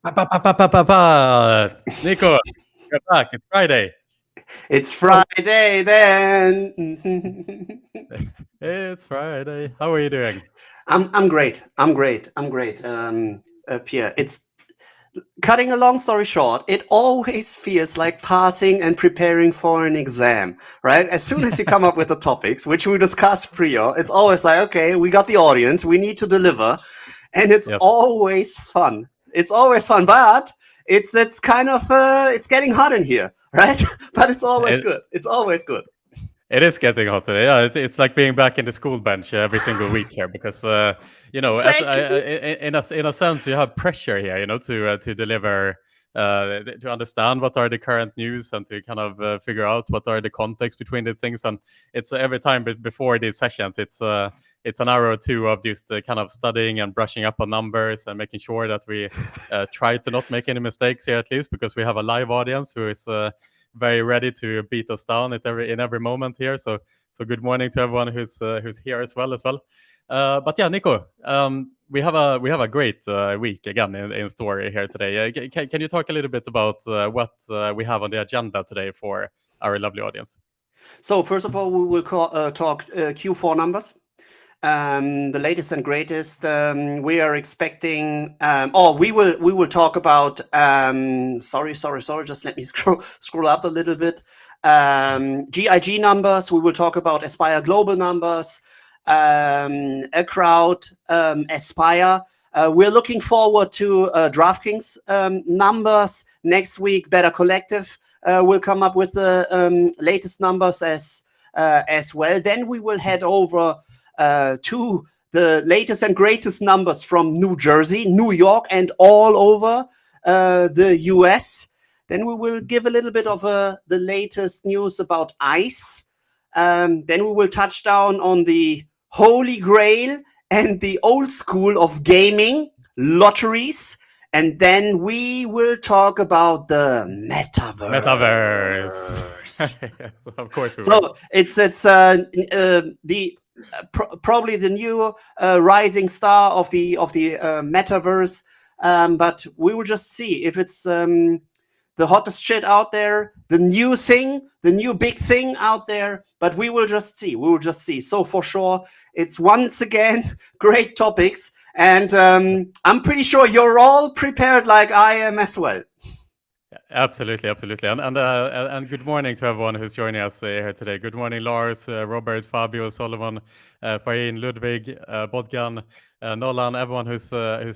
Nico, you're back. It's Friday. It's How? Friday then. It's Friday. How are you doing? I'm great. I'm great. I'm great. Pierre, it's cutting a long story short. It always feels like passing and preparing for an exam, right? As soon as you come up with the topics, which we discussed prior, it's always like, okay, we got the audience, we need to deliver, and it's Yes. always fun. It's always fun, but it's kind of it's getting hot in here, right? But it's always It, good. It's always good. it is getting hot today. Yeah, it's like being back in the school bench every single week here because Exactly. in a sense you have pressure here, to deliver, to understand what are the current news and to kind of figure out what are the context between the things. And it's every time before these sessions, it's an hour or two of just kind of studying and brushing up on numbers and making sure that we try to not make any mistakes here, at least because we have a live audience who is very ready to beat us down at every moment here. So good morning to everyone who's here as well. But yeah, Nico, we have a great week again in story here today. Can you talk a little bit about what we have on the agenda today for our lovely audience? So first of all, we will talk Q4 numbers. The latest and greatest. We are expecting. We will talk about. Sorry. Just let me scroll up a little bit. GIG numbers. We will talk about Aspire Global numbers. A crowd. Aspire. We're looking forward to DraftKings numbers next week. Better Collective will come up with the latest numbers as well. Then we will head over to the latest and greatest numbers from New Jersey, New York, and all over the US. Then we will give a little bit of the latest news about ICE. Then we will touch down on the Holy Grail and the old school of gaming, lotteries. And then we will talk about the Metaverse. metaverse. Of course we will. So it's the probably the new rising star of the metaverse. But we will just see if it's the hottest shit out there, the new thing, the new big thing out there. But we will just see. We will just see. So for sure, it's once again great topics, and I'm pretty sure you're all prepared like I am as well. Absolutely, absolutely, and good morning to everyone who's joining us here today. Good morning, Lars, Robert, Fabio, Solomon, Fahin, Ludwig, Bodgan, Nolan, everyone who's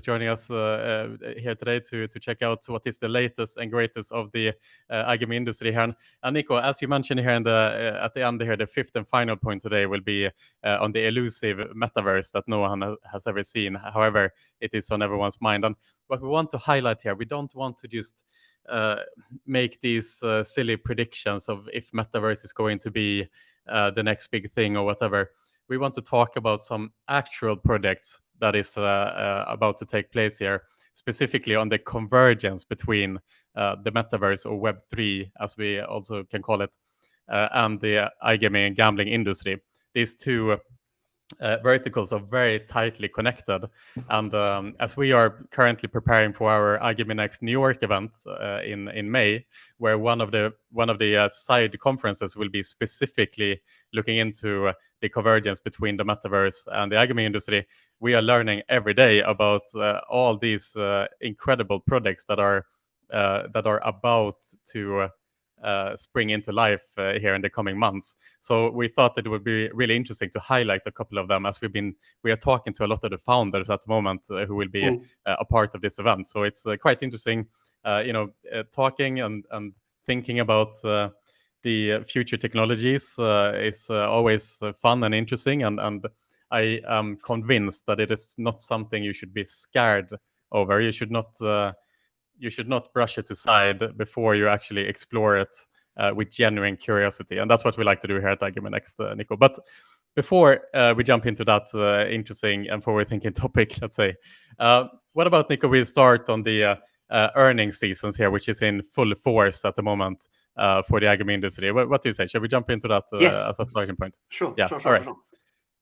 joining us here today to check out what is the latest and greatest of the iGaming industry here. And Nico, as you mentioned here at the end here, the fifth and final point today will be on the elusive metaverse that no one has ever seen. However, it is on everyone's mind, and what we want to highlight here, we don't want to just make these silly predictions of if metaverse is going to be the next big thing or whatever. We want to talk about some actual projects that is about to take place here, specifically on the convergence between the metaverse or Web3, as we also can call it, and the iGaming and gambling industry. These two verticals are very tightly connected. And as we are currently preparing for our iGaming Next New York event in May, where one of the side conferences will be specifically looking into the convergence between the metaverse and the iGaming industry, we are learning every day about all these incredible projects that are about to spring into life here in the coming months. So we thought that it would be really interesting to highlight a couple of them, as we are talking to a lot of the founders at the moment who will be Mm. a part of this event. So it's quite interesting, talking and thinking about the future technologies is always fun and interesting, and I am convinced that it is not something you should be scared over. You should not brush it aside before you actually explore it with genuine curiosity. And that's what we like to do here at iGaming Next, Nico. But before we jump into that interesting and forward-thinking topic, let's say, what about, Nico, we start on the earnings seasons here, which is in full force at the moment for the iGaming industry. What do you say? Shall we jump into that Yes, as a starting point? sure, Yeah, sure, all sure, right. sure.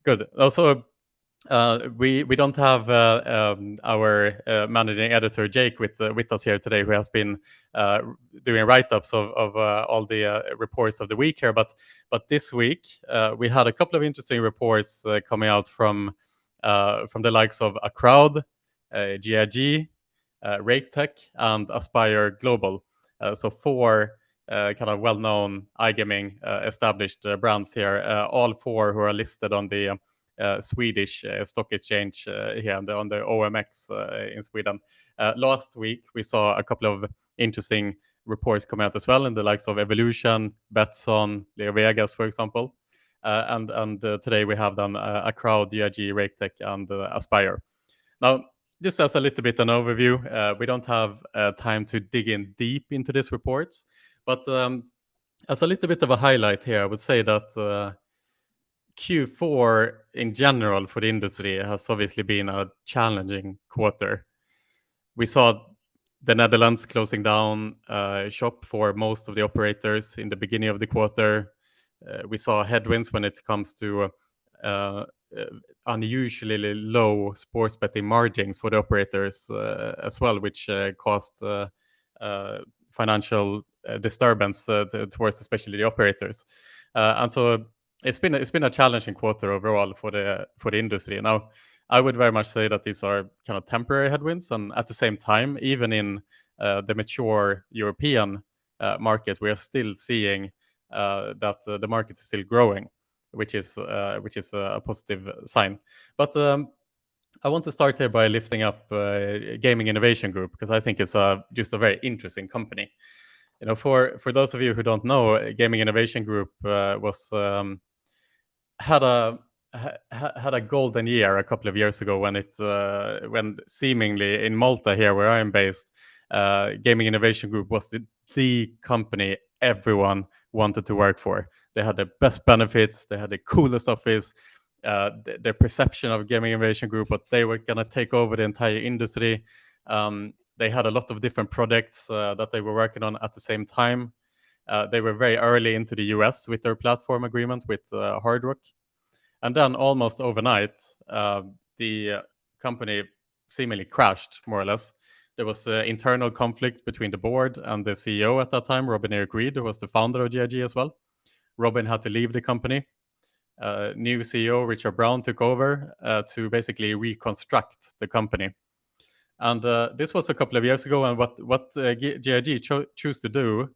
Good. Also, We don't have our managing editor Jake with us here today, who has been doing write-ups of all the reports of the week here. But this week we had a couple of interesting reports coming out from the likes of A Crowd, GIG, RateTech, and Aspire Global. So four kind of well-known iGaming established brands here, all four who are listed on the Swedish stock exchange here on the OMX in Sweden. Last week, we saw a couple of interesting reports come out as well, in the likes of Evolution, Betsson, Leo Vegas, for example. And today we have done A Crowd, GIG, RateTech, and Aspire. Now, just as a little bit an overview, we don't have time to dig in deep into these reports, but as a little bit of a highlight here, I would say that Q4 in general for the industry has obviously been a challenging quarter. We saw the Netherlands closing down shop for most of the operators in the beginning of the quarter. We saw headwinds when it comes to unusually low sports betting margins for the operators as well, which caused financial disturbance towards especially the operators. And so it's been a challenging quarter overall for the industry. Now, I would very much say that these are kind of temporary headwinds, and at the same time, even in the mature European market, we are still seeing that the market is still growing, which is a positive sign. But I want to start here by lifting up Gaming Innovation Group, because I think it's just a very interesting company. You know, for those of you who don't know, Gaming Innovation Group had a golden year a couple of years ago when seemingly in Malta, here where I am based, Gaming Innovation Group was the company everyone wanted to work for. They had the best benefits, they had the coolest office, their perception of Gaming Innovation Group, but they were going to take over the entire industry. They had a lot of different projects that they were working on at the same time. They were very early into the US with their platform agreement with Hard Rock. And then almost overnight, the company seemingly crashed, more or less. There was internal conflict between the board and the CEO at that time, Robin Eric Reed, who was the founder of GIG as well. Robin had to leave the company. New CEO Richard Brown took over to basically reconstruct the company. And this was a couple of years ago, and what GIG chose to do,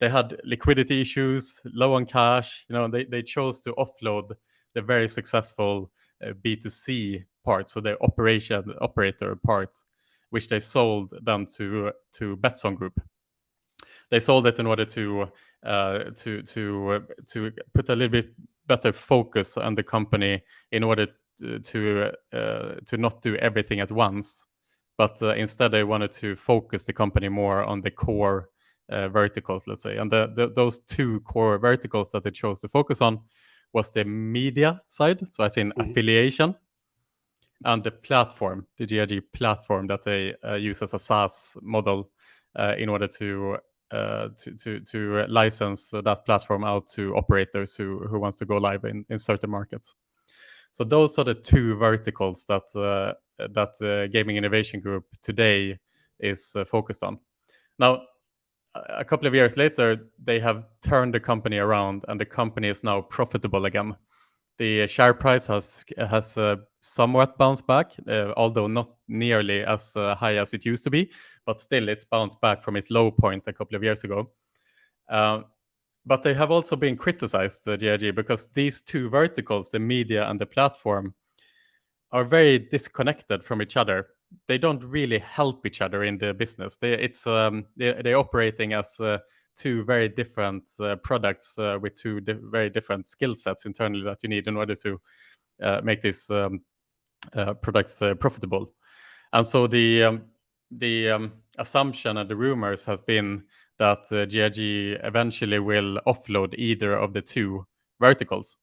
they had liquidity issues, low on cash. You know, they chose to offload the very successful B2C part, so the operator part, which they sold then to Betsson Group. They sold it in order to put a little bit better focus on the company, in order to not do everything at once, but instead they wanted to focus the company more on the core verticals, let's say. And those two core verticals that they chose to focus on was the media side, so as in affiliation, and the platform, the GIG platform that they use as a SaaS model in order to license that platform out to operators who wants to go live in certain markets. So those are the two verticals that Gaming Innovation Group today is focused on. Now, a couple of years later, they have turned the company around, and the company is now profitable again. The share price has somewhat bounced back, although not nearly as high as it used to be, but still it's bounced back from its low point a couple of years ago. But they have also been criticized, GIG, because these two verticals, the media and the platform, are very disconnected from each other. They don't really help each other in the business. They're operating as two very different products with two very different skill sets internally that you need in order to make these products profitable. And so the assumption and the rumors have been that GIG eventually will offload either of the two verticals.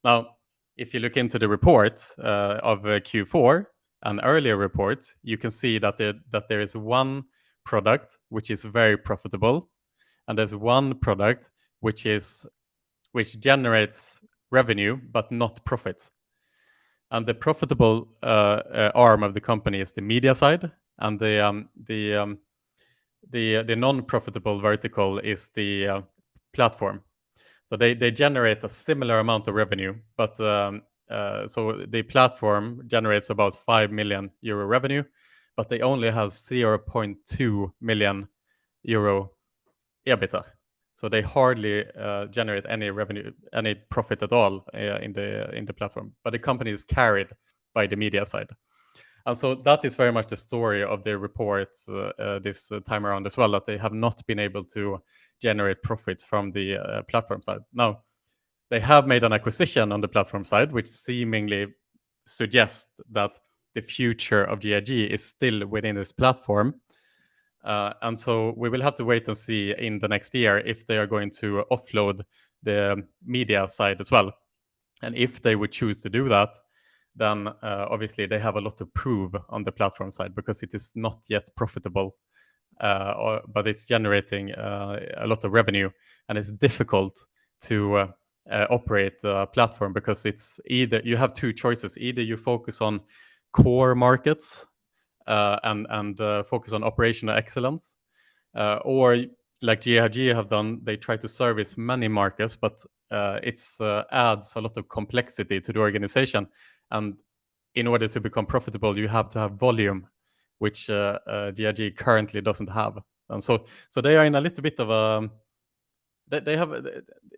Now, if you look into the report of Q4, an earlier report, you can see that there is one product which is very profitable, and there's one product which generates revenue but not profits. And the profitable arm of the company is the media side, and the non-profitable vertical is the platform. So they generate a similar amount of revenue, but so the platform generates about 5 million euro revenue, but they only have 0.2 million euro EBITDA. So they hardly generate any revenue, any profit at all in the platform. But the company is carried by the media side. And so that is very much the story of the reports this time around as well, that they have not been able to generate profits from the platform side. Now, they have made an acquisition on the platform side, which seemingly suggests that the future of GIG is still within this platform. And so we will have to wait and see in the next year if they are going to offload the media side as well. And if they would choose to do that, then obviously they have a lot to prove on the platform side, because it is not yet profitable, but it's generating a lot of revenue, and it's difficult to operate the platform, because it's either you have two choices: either you focus on core markets and focus on operational excellence, or like GIG have done, they try to service many markets, but it's adds a lot of complexity to the organization. And in order to become profitable, you have to have volume, which GIG currently doesn't have. And so they are in a little bit of a they have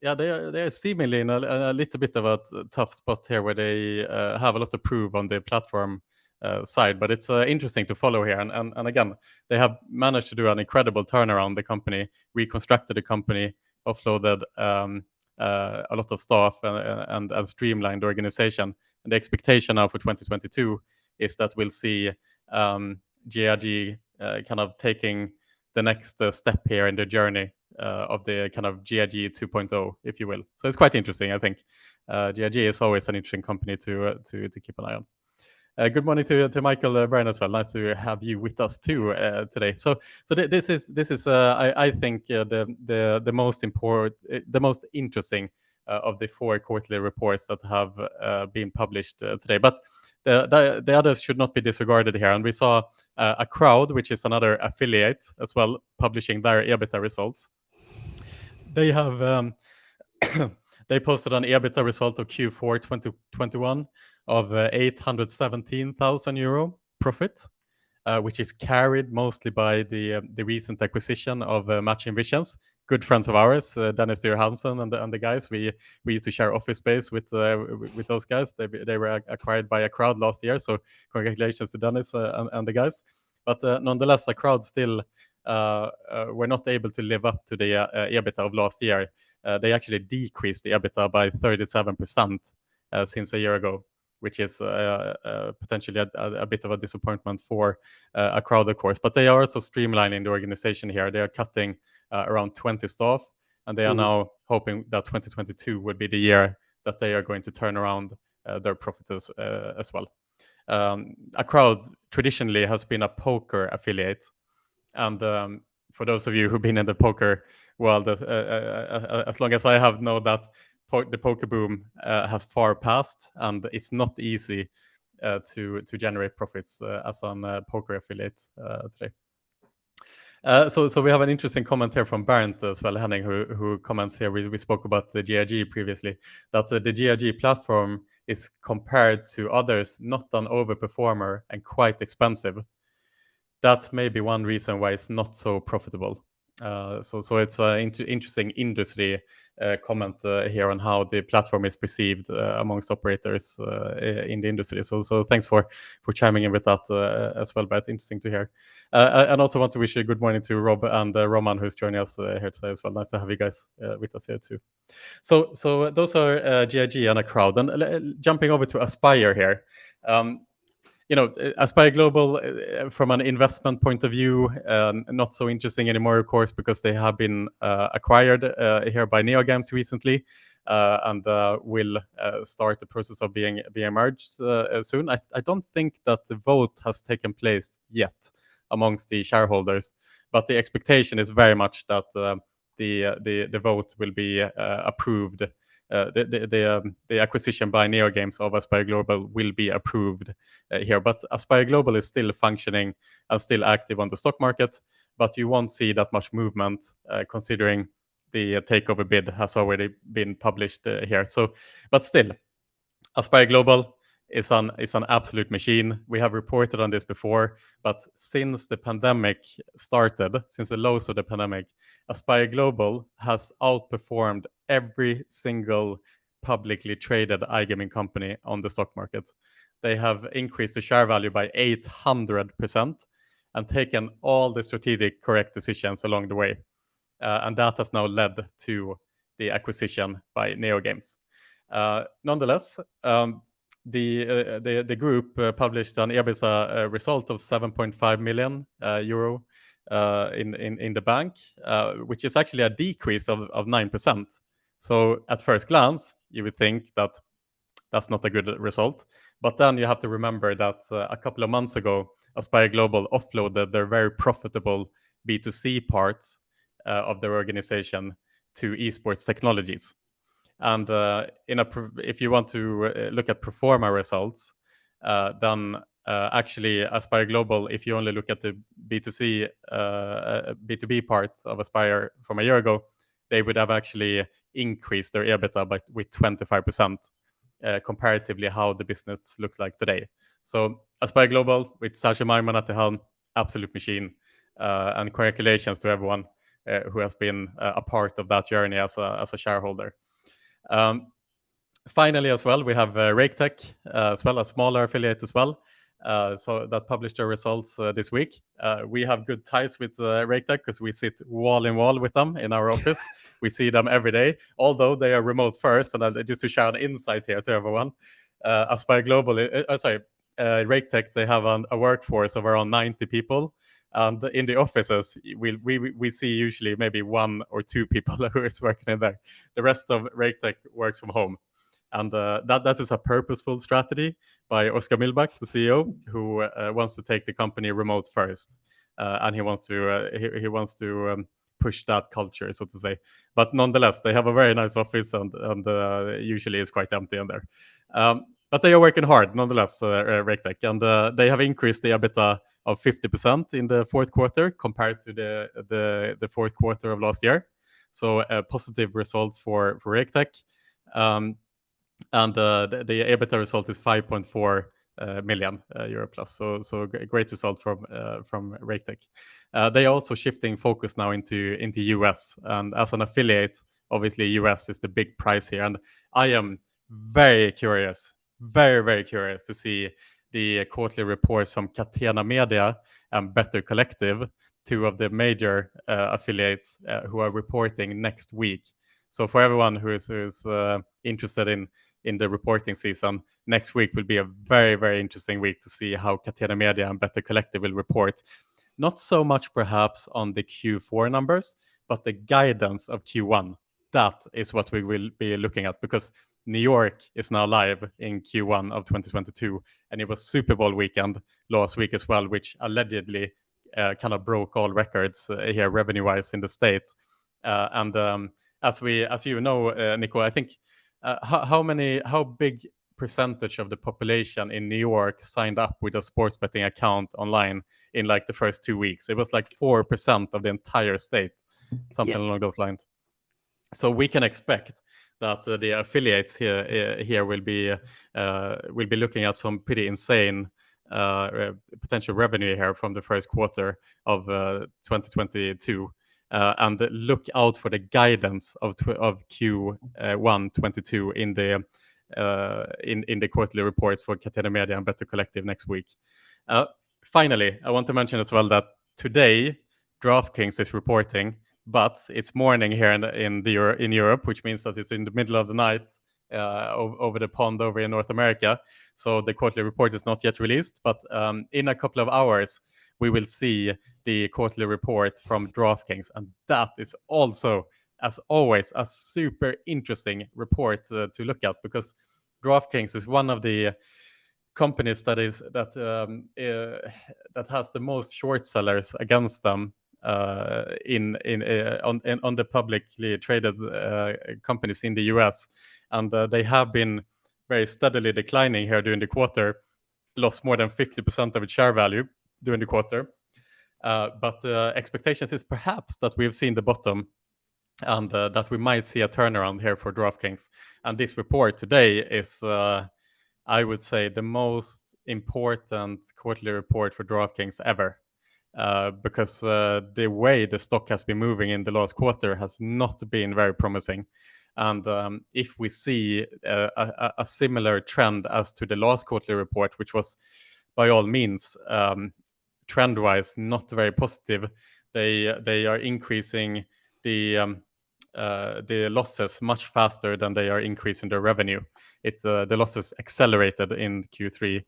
yeah they are seemingly in a little bit of a tough spot here, where they have a lot to prove on the platform side, but it's interesting to follow here. And again, they have managed to do an incredible turnaround. The company reconstructed the company, offloaded a lot of staff, and streamlined the organization. And the expectation now for 2022 is that we'll see GIG kind of taking the next step here in the journey of the kind of GIG 2.0, if you will. So it's quite interesting, I think. GIG is always an interesting company to keep an eye on. Good morning to Michael Bryan as well. Nice to have you with us too today. This is I think the most important, the most interesting of the 4 quarterly reports that have been published today. But the others should not be disregarded here. And we saw a Crowd, which is another affiliate as well, publishing their EBITDA results. They have they posted an EBITDA result of Q4 2021 of 817,000 euro profit, which is carried mostly by the recent acquisition of Matching Visions, good friends of ours, Dennis Deer Hansen and the guys. We used to share office space with those guys. They were acquired by a Crowd last year, so congratulations to Dennis and the guys. But nonetheless, a Crowd still were not able to live up to the EBITDA of last year. They actually decreased the EBITDA by 37% since a year ago, which is potentially a bit of a disappointment for a Crowd, of course. But they are also streamlining the organization here. They are cutting around 20 staff, and they are now hoping that 2022 would be the year that they are going to turn around their profits as well. A Crowd traditionally has been a poker affiliate, and for those of you who've been in the poker world, as long as I have known that the poker boom has far passed, and it's not easy to generate profits as a poker affiliate today. So we have an interesting comment here from Bernd as well, Henning, who comments here. We spoke about the GIG previously, that the GIG platform is, compared to others, not an overperformer and quite expensive. That may be one reason why it's not so profitable. So it's an interesting industry comment here on how the platform is perceived amongst operators in the industry. So thanks for chiming in with that as well, but interesting to hear. And also want to wish a good morning to Rob and Roman, who's joining us here today as well. Nice to have you guys with us here too. So those are GIG and a Crowd. And jumping over to Aspire here. Aspire Global, from an investment point of view, not so interesting anymore, of course, because they have been acquired here by NeoGames recently, and will start the process of being merged soon. I don't think that the vote has taken place yet amongst the shareholders, but the expectation is very much that the vote will be approved the acquisition by NeoGames of Aspire Global will be approved here. But Aspire Global is still functioning and still active on the stock market, but you won't see that much movement considering the takeover bid has already been published here. So, but still, Aspire Global is an absolute machine. We have reported on this before, but since the pandemic started, since the lows of the pandemic, Aspire Global has outperformed every single publicly traded iGaming company on the stock market. They have increased the share value by 800% and taken all the strategic correct decisions along the way. And that has now led to the acquisition by NeoGames. Nonetheless, the group published an EBITDA result of 7.5 million euro in the bank, which is actually a decrease of 9%. So at first glance, you would think that that's not a good result. But then you have to remember that a couple of months ago, Aspire Global offloaded their very profitable B2C parts of their organization to esports technologies. And if you want to look at pro forma results, then actually Aspire Global, if you only look at the B2C, B2B part of Aspire from a year ago, they would have actually increased their EBITDA with 25%. Comparatively how the business looks like today. So Aspire Global with Sergio Marman at the helm, absolute machine. And congratulations to everyone who has been a part of that journey as a shareholder. Finally, as well, we have RakeTech, as well, a smaller affiliate as well. So that published their results this week. We have good ties with RakeTech because we sit wall in wall with them in our office. We see them every day, although they are remote first. And just to share an insight here to everyone, Aspire Global, RakeTech, they have a workforce of around 90 people. And in the offices, we see usually maybe 1 or 2 people who is working in there. The rest of RakeTech works from home. And that is a purposeful strategy by Oscar Milbach, the CEO, who wants to take the company remote first, and he wants to push that culture, so to say. But nonetheless, they have a very nice office, and usually is quite empty in there. But they are working hard, nonetheless, RakeTech, and they have increased the EBITDA of 50% in the fourth quarter compared to the fourth quarter of last year. So positive results for RakeTech. And the EBITDA result is 5.4 million euro plus. So great result from RakeTech. They are also shifting focus now into US, and as an affiliate, obviously US is the big prize here. And I am very curious to see the quarterly reports from Catena Media and Better Collective, 2 of the major affiliates who are reporting next week. So for everyone who is interested in the reporting season, next week will be a very, very interesting week to see how Catena Media and Better Collective will report. Not so much perhaps on the Q4 numbers, but the guidance of Q1. That is what we will be looking at, because New York is now live in Q1 of 2022, and it was Super Bowl weekend last week as well, which allegedly kind of broke all records here revenue-wise in the state. As you know, Nico, I think how big percentage of the population in New York signed up with a sports betting account online in like the first 2 weeks? It was like 4% of the entire state, something along those lines. So we can expect that the affiliates here will be looking at some pretty insane potential revenue here from the first quarter of 2022. And look out for the guidance of Q1 22 in the quarterly reports for Catena Media and Better Collective next week. Finally, I want to mention as well that today DraftKings is reporting, but it's morning here in Europe, which means that it's in the middle of the night over the pond over in North America. So the quarterly report is not yet released, but in a couple of hours we will see the quarterly report from DraftKings, and that is also, as always, a super interesting report to look at, because DraftKings is one of the companies that has the most short sellers against them on the publicly traded companies in the US. and they have been very steadily declining here during the quarter, lost more than 50% of its share value during the quarter. But expectations is perhaps that we've seen the bottom, and that we might see a turnaround here for DraftKings. And this report today is, I would say, the most important quarterly report for DraftKings ever. Because the way the stock has been moving in the last quarter has not been very promising. And if we see a similar trend as to the last quarterly report, which was by all means trend-wise not very positive, they are increasing the losses much faster than they are increasing their revenue. It's the losses accelerated in Q3,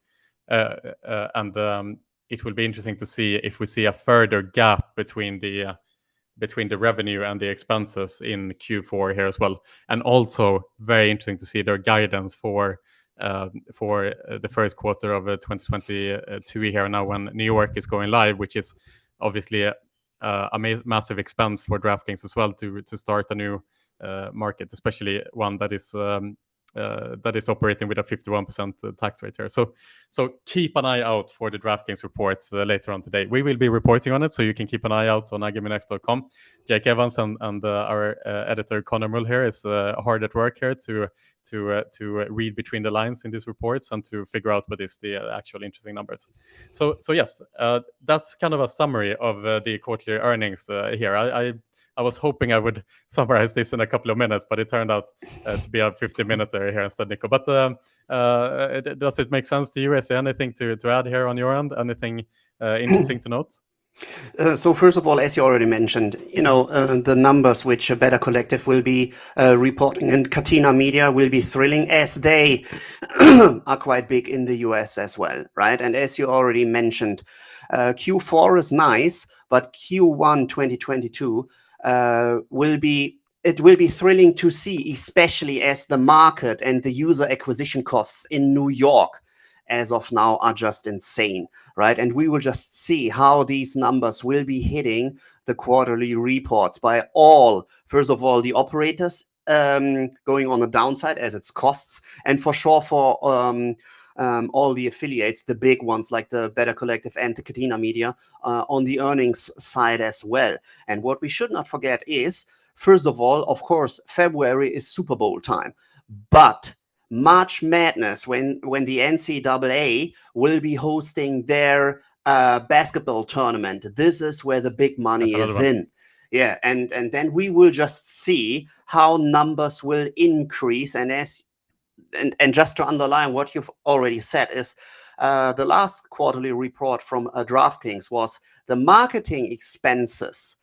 and it will be interesting to see if we see a further gap between the revenue and the expenses in Q4 here as well. And also very interesting to see their guidance for the first quarter of 2022 here now, when New York is going live, which is obviously a massive expense for DraftKings as well to start a new market, especially one that is operating with a 51% tax rate here. So keep an eye out for the DraftKings reports later on today. We will be reporting on it, so you can keep an eye out on iGamingNext.com. Jake Evans and our editor Connor Mull here is hard at work here to read between the lines in these reports and to figure out what is the actual interesting numbers. So yes, that's kind of a summary of the quarterly earnings here. I was hoping I would summarize this in a couple of minutes, but it turned out to be a 50-minute here instead, Nico. But does it make sense to you? Is there anything to add here on your end? Anything interesting to note? So first of all, as you already mentioned, the numbers which Better Collective will be reporting and Catena Media will be thrilling, as they are quite big in the US as well, right? And as you already mentioned, Q4 is nice, but Q1 2022 will be thrilling to see, especially as the market and the user acquisition costs in New York as of now are just insane, right? And we will just see how these numbers will be hitting the quarterly reports by all, first of all, the operators going on the downside as its costs, and for sure for all the affiliates, the big ones like the Better Collective and the Catena Media on the earnings side as well. And what we should not forget is, first of all, of course, February is Super Bowl time, but March Madness, when the NCAA will be hosting their basketball tournament. This is where the big money is in. Yeah, and then we will just see how numbers will increase. And just to underline what you've already said is the last quarterly report from DraftKings was the marketing expenses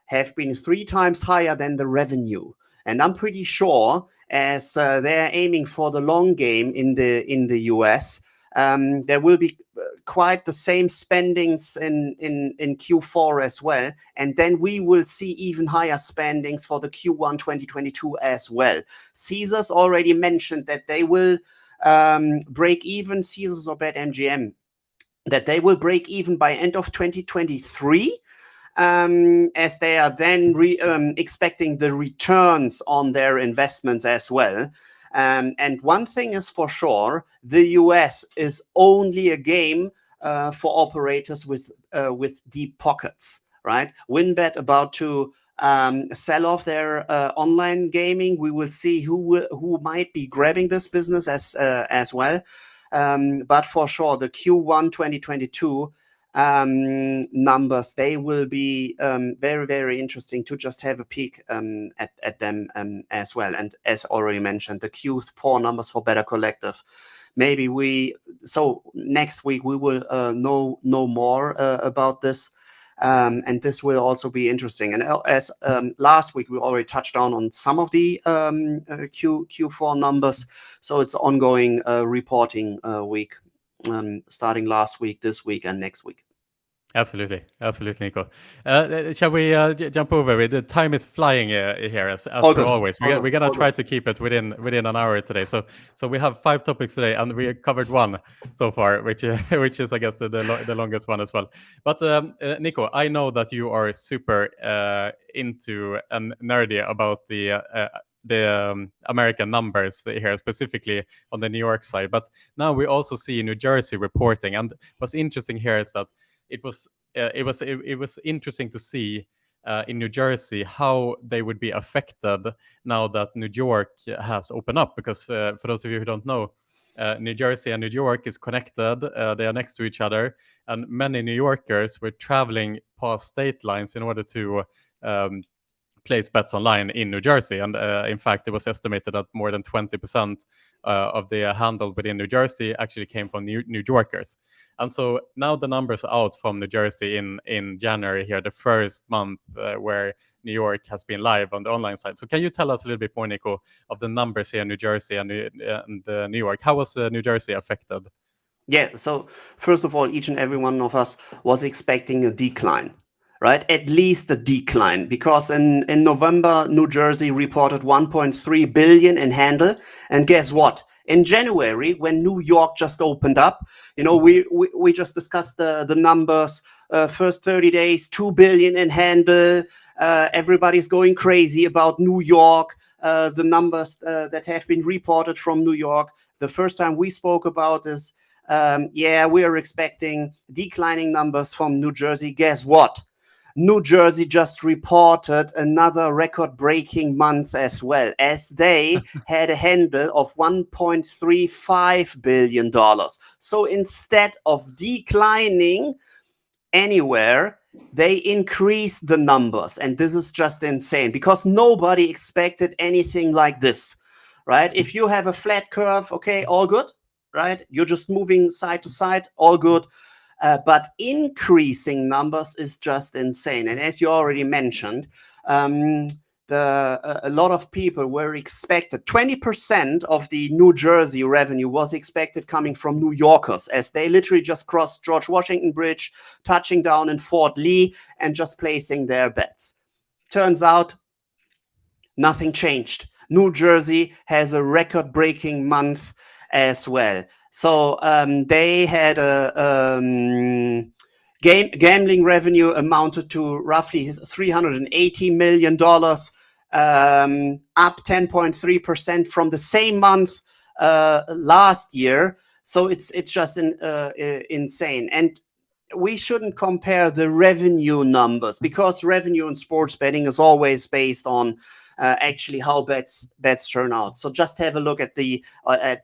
have been 3 times higher than the revenue. And I'm pretty sure, as they're aiming for the long game in the US, there will be quite the same spendings in Q4 as well. And then we will see even higher spendings for the Q1 2022 as well. Caesars already mentioned that they will break even, Caesars or BetMGM, that they will break even by end of 2023. As they are then expecting the returns on their investments as well. And one thing is for sure, the US is only a game for operators with deep pockets, right? WinBet about to sell off their online gaming. We will see who might be grabbing this business as well. But for sure, the Q1 2022 numbers, they will be very, very interesting to just have a peek at them as well. And as already mentioned, the Q4 numbers for Better Collective. So next week we will know more about this. And this will also be interesting. And as last week, we already touched on some of the Q4 numbers. So it's ongoing reporting week, starting last week, this week, and next week. Absolutely, Nico. Shall we jump over? The time is flying here, as per always. We're gonna try to keep it within an hour today. So we have 5 topics today, and we covered 1 so far, which is I guess the longest one as well. But Nico, I know that you are super into and nerdy about the American numbers here, specifically on the New York side. But now we also see New Jersey reporting, and what's interesting here is that it was interesting to see in New Jersey how they would be affected now that New York has opened up. Because for those of you who don't know, New Jersey and New York is connected. They are next to each other, and many New Yorkers were traveling past state lines in order to um, place bets online in New Jersey. And in fact, it was estimated that more than 20% of the handle within New Jersey actually came from New Yorkers. And so now the numbers are out from New Jersey in January here, the first month where New York has been live on the online side. So can you tell us a little bit more, Nico, of the numbers here in New Jersey and New York? How was New Jersey affected? Yeah, so first of all, each and every one of us was expecting a decline, right? At least a decline, because in November, New Jersey reported 1.3 billion in handle. And guess what? In January, when New York just opened up, we just discussed the numbers. First 30 days, 2 billion in handle. Everybody's going crazy about New York. The numbers that have been reported from New York. The first time we spoke about this, we are expecting declining numbers from New Jersey. Guess what? New Jersey just reported another record-breaking month as well, as they had a handle of $1.35 billion. So instead of declining anywhere, they increased the numbers. And this is just insane, because nobody expected anything like this, right? If you have a flat curve, okay, all good, right? You're just moving side to side, all good. But increasing numbers is just insane. And as you already mentioned, a lot of people were expected, 20% of the New Jersey revenue was expected coming from New Yorkers, as they literally just crossed George Washington Bridge, touching down in Fort Lee and just placing their bets. Turns out nothing changed. New Jersey has a record-breaking month as well. So they had gambling revenue amounted to roughly $380 million, up 10.3% from the same month last year. So it's just insane. And we shouldn't compare the revenue numbers, because revenue in sports betting is always based on actually how bets turn out. So just have a look at the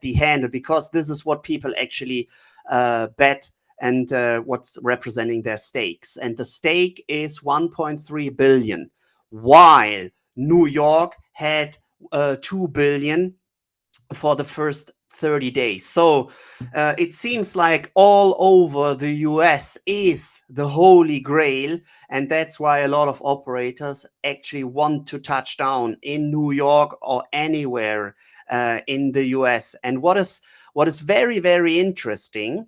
handle, because this is what people actually bet and what's representing their stakes. And the stake is 1.3 billion, while New York had 2 billion for the first 30 days. So it seems like all over the US is the holy grail, and that's why a lot of operators actually want to touch down in New York or anywhere in the US. And what is very, very interesting,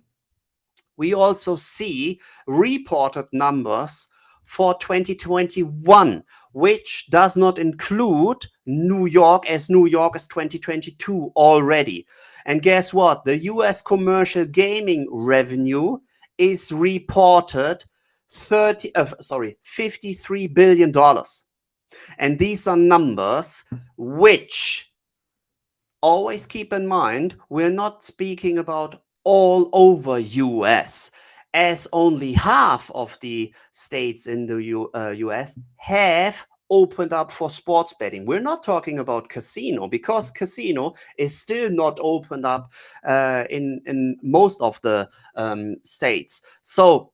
we also see reported numbers for 2021, which does not include New York, as New York is 2022 already. And guess what? The US commercial gaming revenue is reported $53 billion. And these are numbers which, always keep in mind, we're not speaking about all over US, as only half of the states in the US have opened up for sports betting. We're not talking about casino, because casino is still not opened up in most of the states. So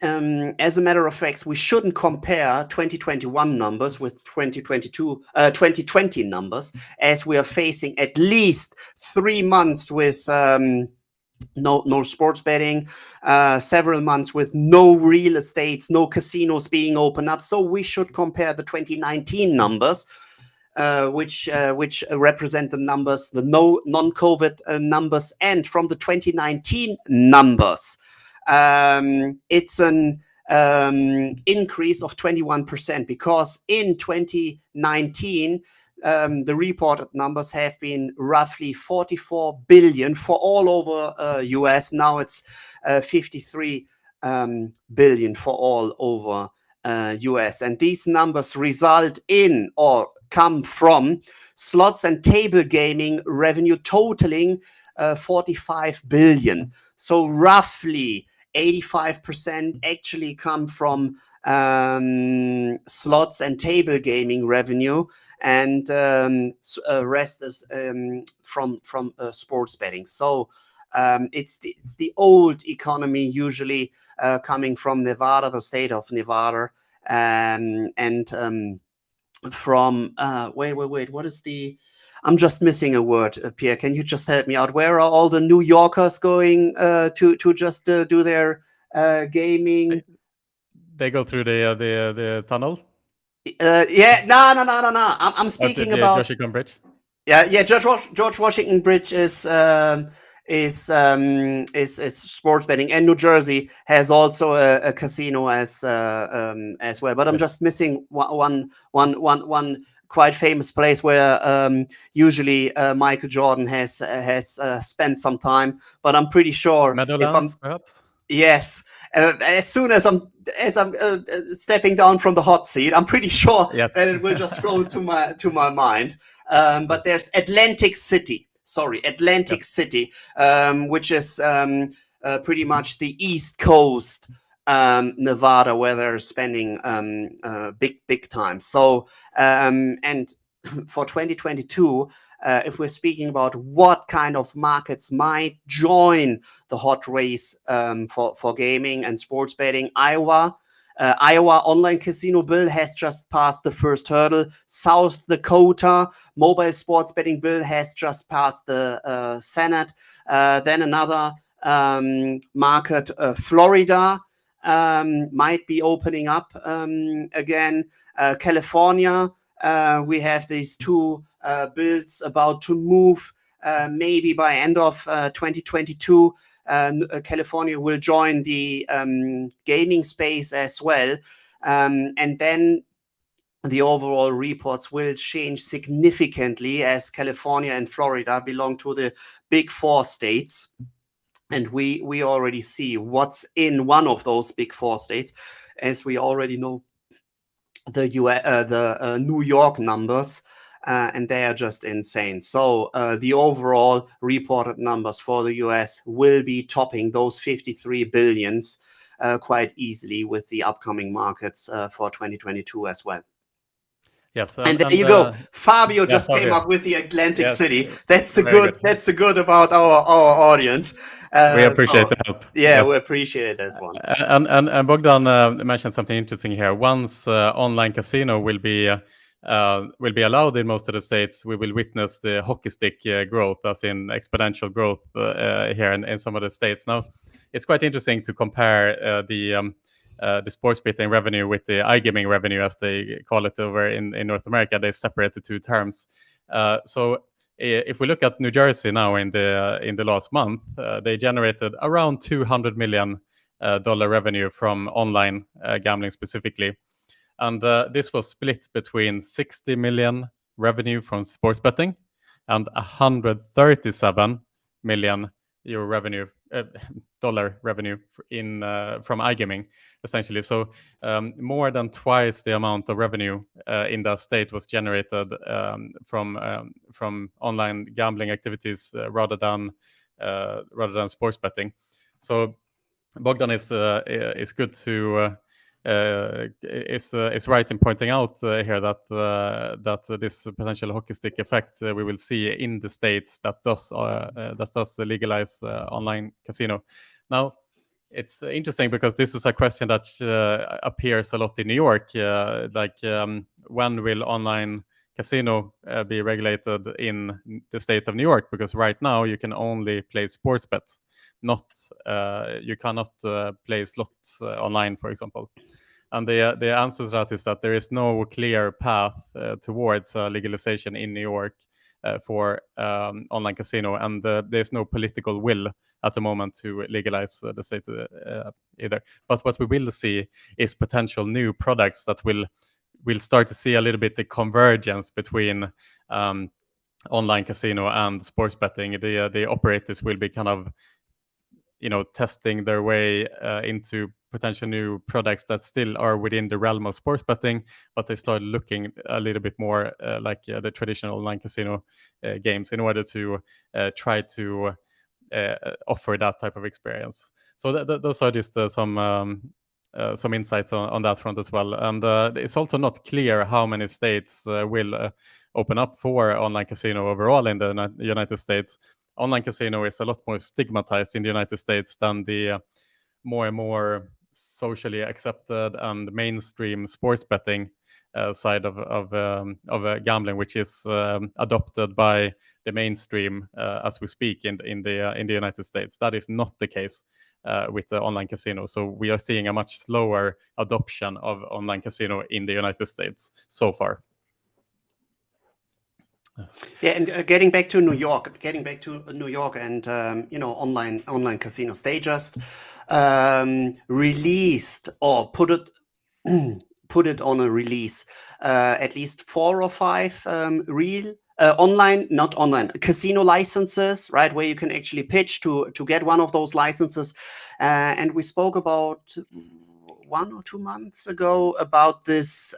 as a matter of fact, we shouldn't compare 2021 numbers with 2020 numbers, as we are facing at least 3 months with no sports betting, several months with no real estates, no casinos being opened up. So we should compare the 2019 numbers, which represent the numbers, the non-COVID numbers, and from the 2019 numbers, it's an increase of 21%, because in 2019 the reported numbers have been roughly 44 billion for all over US. Now it's 53 billion for all over US. And these numbers result in, or come from slots and table gaming revenue totaling 45 billion. So roughly 85% actually come from slots and table gaming revenue, and rest is from sports betting. So it's the old economy, usually coming from Nevada, the state of Nevada, and from wait, what is the? I'm just missing a word, Pierre. Can you just help me out? Where are all the New Yorkers going to just do their gaming? They go through the tunnel. Yeah, no. I'm The, speaking the about. Washington Bridge. Yeah. George Washington Bridge is sports betting, and New Jersey has also a casino as well. But I'm Yes. just missing one quite famous place where usually Michael Jordan has spent some time. But I'm pretty sure if I'm Meadowlands, perhaps. yes, as soon as I'm stepping down from the hot seat, I'm pretty sure Yes. that it will just flow to my mind. But Yes. there's Atlantic City. Sorry, Atlantic Yes. City, which is pretty much the East Coast Nevada, where they're spending big time. So and for 2022, if we're speaking about what kind of markets might join the hot race for gaming and sports betting, Iowa online casino bill has just passed the first hurdle. South Dakota mobile sports betting bill has just passed the Senate. Then another market, Florida, might be opening up again. California, we have these two bills about to move. Maybe by end of 2022, California will join the gaming space as well. And then the overall reports will change significantly, as California and Florida belong to the big four states. And we already see what's in one of those big four states, as we already know the New York numbers, and they are just insane. So the overall reported numbers for the US will be topping those 53 billions quite easily with the upcoming markets for 2022 as well. Yes. And there you go. Fabio Yeah, just came Fabio. up with the Atlantic Yes. City. That's the Very good. good. That's the good about our audience. We appreciate So, the help. yeah, Yes. we appreciate this one. And Bogdan mentioned something interesting here. Once online casino will be allowed in most of the states, we will witness the hockey stick growth, as in exponential growth here in some of the states. Now, it's quite interesting to compare the sports betting revenue with the iGaming revenue, as they call it over in North America. They separate the two terms. So if we look at New Jersey now in the last month, they generated around $200 million revenue from online gambling specifically, and this was split between 60 million revenue from sports betting and 137 million euro revenue dollar revenue from iGaming, essentially. So more than twice the amount of revenue in that state was generated from online gambling activities rather than sports betting. So Bogdan is good to is right in pointing out here that this potential hockey stick effect we will see in the states that does legalize online casino. Now, it's interesting because this is a question that appears a lot in New York. When will online casino be regulated in the state of New York? Because right now you can only play sports bets, not you cannot play slots online, for example. And the answer to that is that there is no clear path towards legalization in New York for online casino, and there's no political will at the moment to legalize the state either. But what we will see is potential new products that will start to see a little bit the convergence between online casino and sports betting. The operators will be kind of testing their way into potential new products that still are within the realm of sports betting, but they started looking a little bit more like the traditional online casino games in order to try to offer that type of experience. So those are just some insights on that front as well. And it's also not clear how many states will open up for online casino overall in the United States. Online casino is a lot more stigmatized in the United States than the more and more socially accepted and mainstream sports betting side of gambling, which is adopted by the mainstream as we speak in the United States. That is not the case with the online casino. So we are seeing a much slower adoption of online casino in the United States so far. Yeah, and getting back to New York, and online casinos, they just released or put it put it on a release at least 4 or 5 real not online casino licenses, right, where you can actually pitch to get one of those licenses. And we spoke about 1 or 2 months ago about this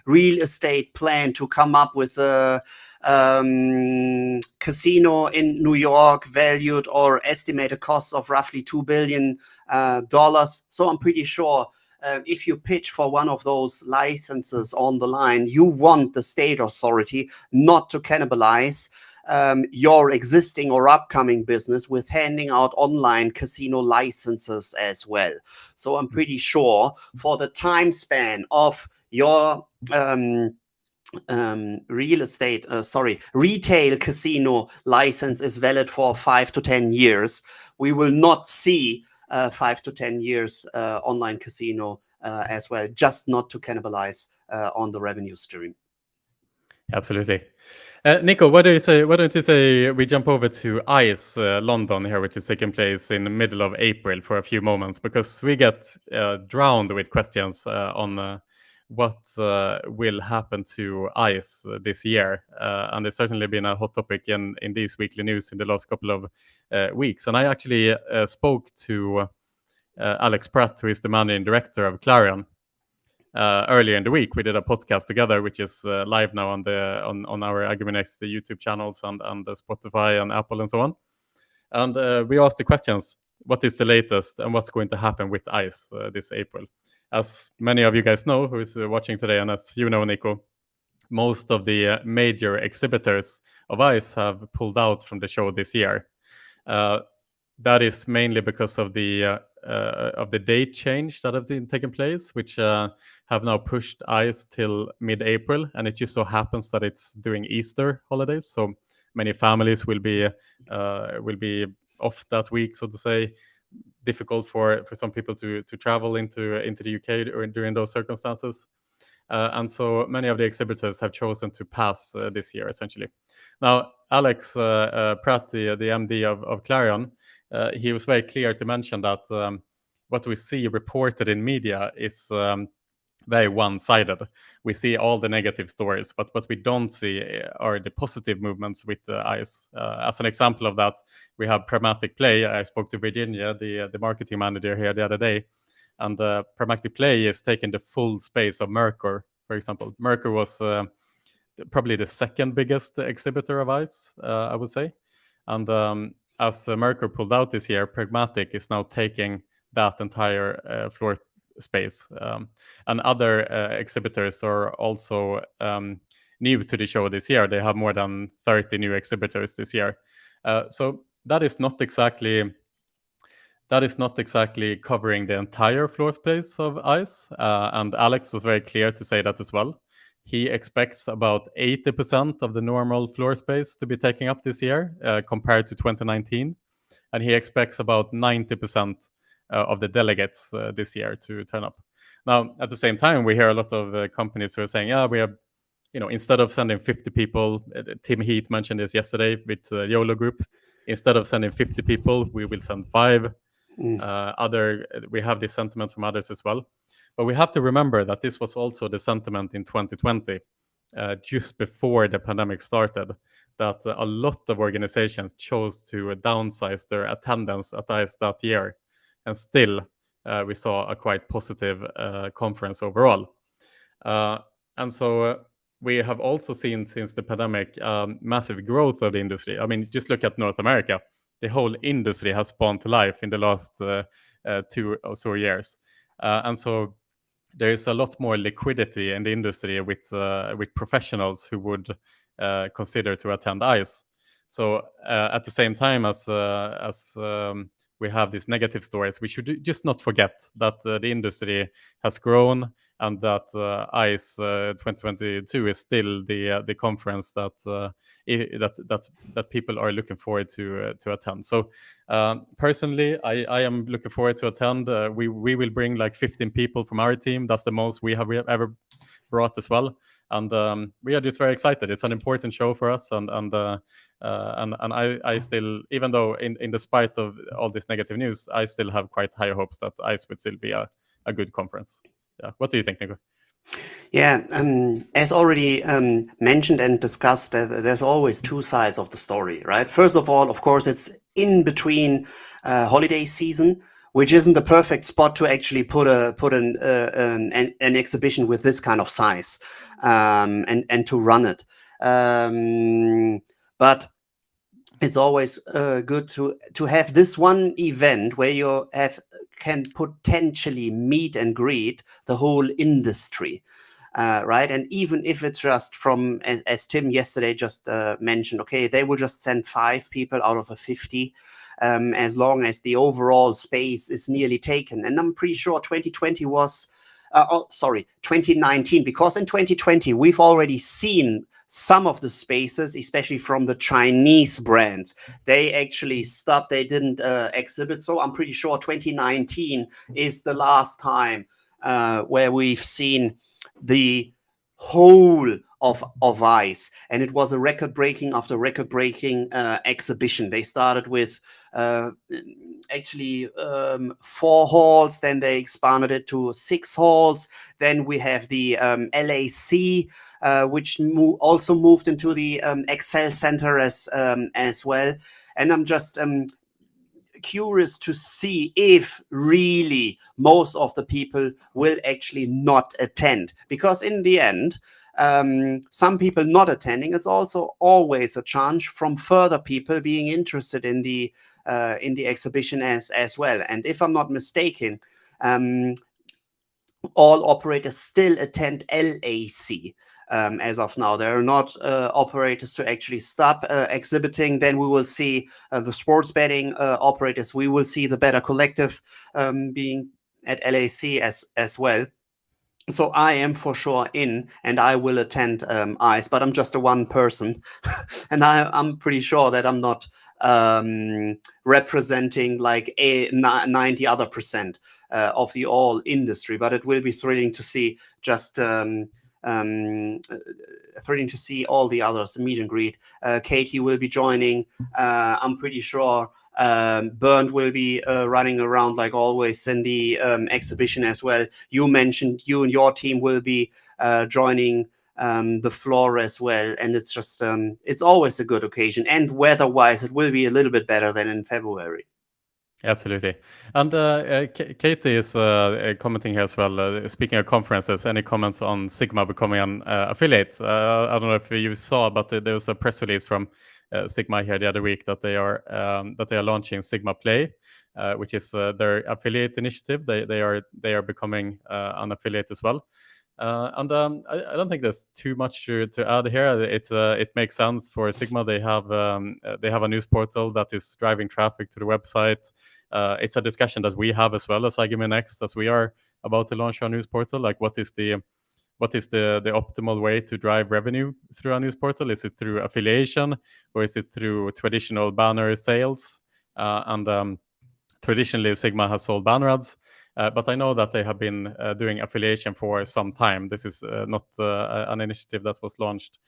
real estate plan to come up with a casino in New York valued or estimated costs of roughly $2 billion. So I'm pretty sure if you pitch for one of those licenses on the line, you want the state authority not to cannibalize your existing or upcoming business with handing out online casino licenses as well. So I'm pretty sure for the time span of your retail casino license is valid for 5 to 10 years. We will not see 5 to 10 years online casino as well, just not to cannibalize on the revenue stream. Absolutely. Nico, what do you say? Why don't you say we jump over to ICE London here, which is taking place in the middle of April for a few moments, because we get drowned with questions on what will happen to ICE this year. And it's certainly been a hot topic in these weekly news in the last couple of weeks. And I actually spoke to Alex Pratt, who is the managing director of Clarion. Earlier in the week, we did a podcast together, which is live now on our iGaming YouTube channels and Spotify and Apple and so on. And we asked the questions: what is the latest, and what's going to happen with ICE this April? As many of you guys know, who is watching today, and as you know, Nico, most of the major exhibitors of ICE have pulled out from the show this year. That is mainly because of the date change that has been taken place, which have now pushed ICE till mid-April, and it just so happens that it's during Easter holidays, so many families will be off that week, so to say. Difficult for some people to travel into the UK during those circumstances. And so many of the exhibitors have chosen to pass this year, essentially. Now, Alex Pratt, the MD of Clarion, he was very clear to mention that what we see reported in media is very one-sided. We see all the negative stories, but what we don't see are the positive movements with the ICE. As an example of that, we have Pragmatic Play. I spoke to Virginia, the marketing manager here the other day, and Pragmatic Play is taking the full space of Mercur, for example. Mercur was probably the second biggest exhibitor of ICE, I would say. And as Mercur pulled out this year, Pragmatic is now taking that entire floor space. And other exhibitors are also new to the show this year. They have more than 30 new exhibitors this year. So that is not exactly covering the entire floor space of ICE. And Alex was very clear to say that as well. He expects about 80% of the normal floor space to be taken up this year compared to 2019. And he expects about 90% of the delegates this year to turn up. Now, at the same time, we hear a lot of companies who are saying, yeah, we have, instead of sending 50 people, Tim Heath mentioned this yesterday with YOLO Group, instead of sending 50 people, we will send 5. We have this sentiment from others as well. But we have to remember that this was also the sentiment in 2020, just before the pandemic started, that a lot of organizations chose to downsize their attendance at ICE that year. And still, we saw a quite positive conference overall. And so we have also seen since the pandemic massive growth of the industry. I mean, just look at North America. The whole industry has spawned to life in the last 2 or so years. And so there is a lot more liquidity in the industry with professionals who would consider to attend ICE. So at the same time as we have these negative stories, we should just not forget that the industry has grown and that ICE 2022 is still the conference that people are looking forward to attend. So personally, I am looking forward to attend. We will bring like 15 people from our team. That's the most we have ever brought as well. And we are just very excited. It's an important show for us, and I still, even though in despite of all this negative news, I still have quite high hopes that ICE would still be a good conference. Yeah, what do you think, Nico? Yeah, as already mentioned and discussed, there's always two sides of the story, right? First of all, of course, it's in between holiday season, which isn't the perfect spot to actually put an exhibition with this kind of size and to run it. But it's always good to have this one event where you can potentially meet and greet the whole industry. Right, and even if it's just from, as Tim yesterday just mentioned, okay, they will just send 5 people out of a 50, as long as the overall space is nearly taken. And I'm pretty sure 2020 was, 2019, because in 2020 we've already seen some of the spaces, especially from the Chinese brands, they actually stopped. They didn't exhibit. So I'm pretty sure 2019 is the last time where we've seen the whole of ICE, and it was a record-breaking after record-breaking exhibition. They started with actually 4 halls, then they expanded it to 6 halls. Then we have the LAC, which also moved into the Excel Center as well. And I'm just curious to see if really most of the people will actually not attend, because in the end, some people not attending, it's also always a chance from further people being interested in the exhibition as well. And if I'm not mistaken, all operators still attend LAC. As of now, there are not operators to actually stop exhibiting. Then we will see the sports betting operators. We will see the Better Collective being at LAC as well. So I am for sure in, and I will attend ICE, but I'm just a one person, and I'm pretty sure that I'm not representing like 90 other percent of the all industry. But it will be thrilling to see just thrilling to see all the others meet and greet. Katie will be joining. I'm pretty sure Bernd will be running around like always in the exhibition as well. You mentioned you and your team will be joining the floor as well, and it's just it's always a good occasion, and weather-wise it will be a little bit better than in February. Absolutely. And Katie is commenting here as well. Speaking of conferences, any comments on Sigma becoming an affiliate? I don't know if you saw, but there was a press release from Sigma here the other week that they are launching Sigma Play, which is their affiliate initiative. They are becoming an affiliate as well. And I don't think there's too much to add here. It makes sense for Sigma. They have a news portal that is driving traffic to the website. It's a discussion that we have as well as iGaming Next, as we are about to launch our news portal. Like, what is the optimal way to drive revenue through our news portal? Is it through affiliation, or is it through traditional banner sales? Traditionally, Sigma has sold banner ads, but I know that they have been doing affiliation for some time. This is not an initiative that was launched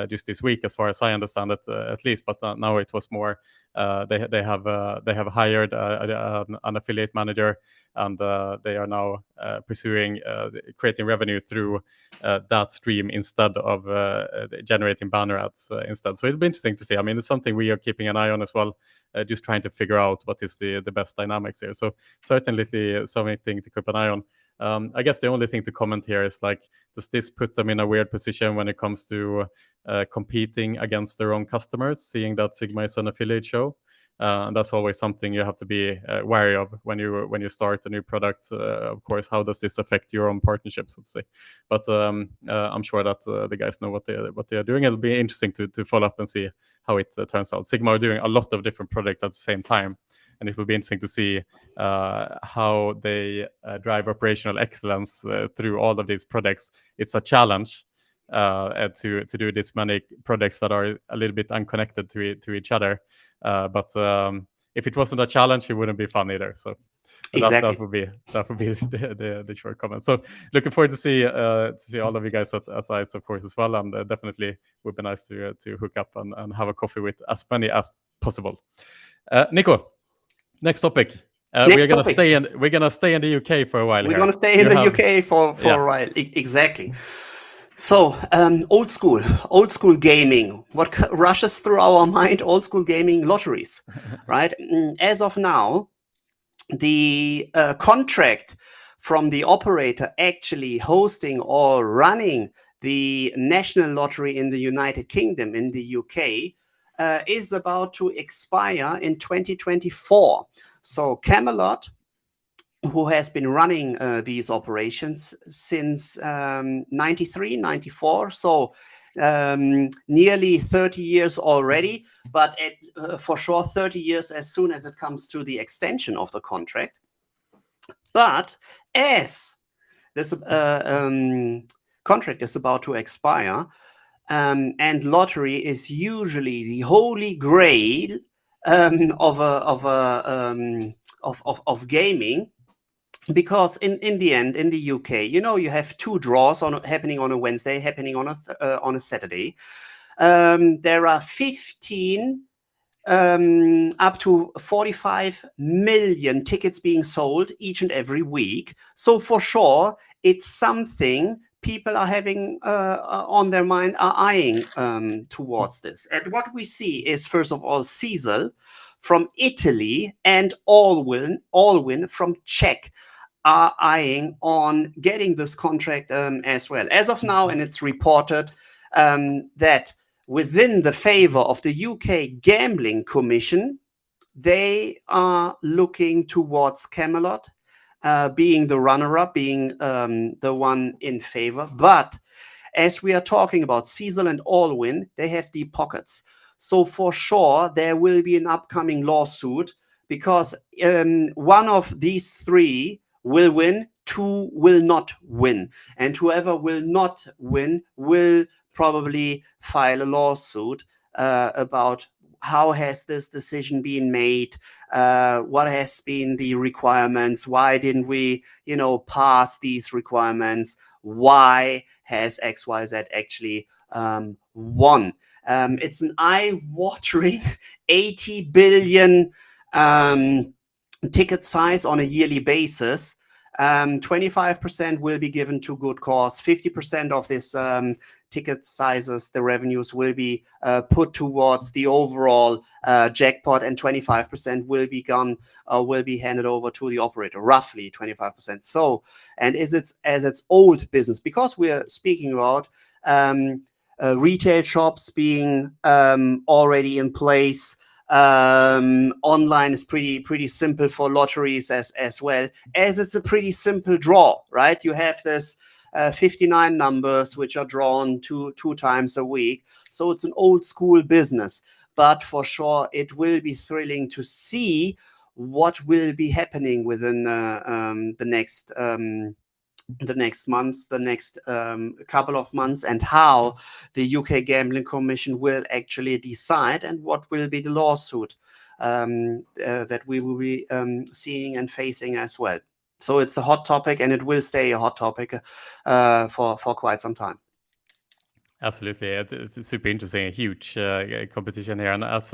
just this week, as far as I understand it, at least. But now it was more they have hired an affiliate manager, and they are now pursuing creating revenue through that stream instead of generating banner ads instead. So it'll be interesting to see. I mean, it's something we are keeping an eye on as well, just trying to figure out what is the best dynamics here. So certainly something to keep an eye on. I guess the only thing to comment here is, like, does this put them in a weird position when it comes to competing against their own customers, seeing that Sigma is an affiliate show? And that's always something you have to be wary of when you start a new product. Of course, how does this affect your own partnerships, let's say? But I'm sure that the guys know what they are doing. It'll be interesting to follow up and see how it turns out. Sigma are doing a lot of different projects at the same time, and it will be interesting to see how they drive operational excellence through all of these projects. It's a challenge to do this many projects that are a little bit unconnected to each other. But if it wasn't a challenge, it wouldn't be fun either. So Exactly. that would be the short comment. So looking forward to see all of you guys at ICE, of course, as well, and definitely would be nice to hook up and have a coffee with as many as possible. Nico, next topic. We're gonna stay in the UK for a while. We're gonna stay in the UK for a while. Exactly. So old school gaming. What rushes through our mind? Old school gaming, lotteries, right? As of now, the contract from the operator actually hosting or running the national lottery in the United Kingdom, in the UK, is about to expire in 2024. So Camelot, who has been running these operations since 93, 94, so nearly 30 years already, but for sure 30 years as soon as it comes to the extension of the contract. But as this contract is about to expire, and lottery is usually the holy grail of gaming, because in the end, in the UK, you have two draws happening on a Wednesday, happening on a Saturday. There are 15 up to 45 million tickets being sold each and every week. So for sure, it's something people are having on their mind, are eyeing towards this. And what we see is, first of all, Cecil from Italy and Allwin from Czech are eyeing on getting this contract as well. As of now, and it's reported that within the favor of the UK Gambling Commission, they are looking towards Camelot being the runner-up, being the one in favor. But as we are talking about Cecil and Allwin, they have deep pockets. So for sure, there will be an upcoming lawsuit, because one of these three will win, two will not win. And whoever will not win will probably file a lawsuit about how has this decision been made, what has been the requirements, why didn't we, pass these requirements, why has XYZ actually won. It's an eye-watering 80 billion ticket size on a yearly basis. 25% will be given to good cause. 50% of this ticket sizes, the revenues will be put towards the overall jackpot, and 25% will be handed over to the operator, roughly 25%. So, and as its old business, because we are speaking about retail shops being already in place. Online is pretty simple for lotteries as well, as it's a pretty simple draw, right? You have this 59 numbers which are drawn two times a week, so it's an old school business. But for sure, it will be thrilling to see what will be happening within the next months, the next couple of months, and how the UK Gambling Commission will actually decide, and what will be the lawsuit that we will be seeing and facing as well. So it's a hot topic, and it will stay a hot topic for quite some time. Absolutely. It's super interesting, a huge competition here. And as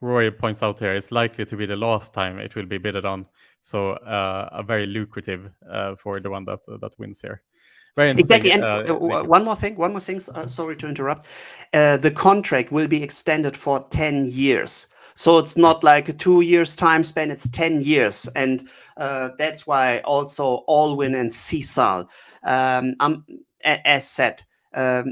Roy points out here, it's likely to be the last time it will be bidded on. So a very lucrative for the one that wins here. Very interesting, Exactly. And Nico. one more thing. Sorry to interrupt. The contract will be extended for 10 years. So it's not like a 2 years time span, it's 10 years. And that's why also Allwyn and CSAL, as said,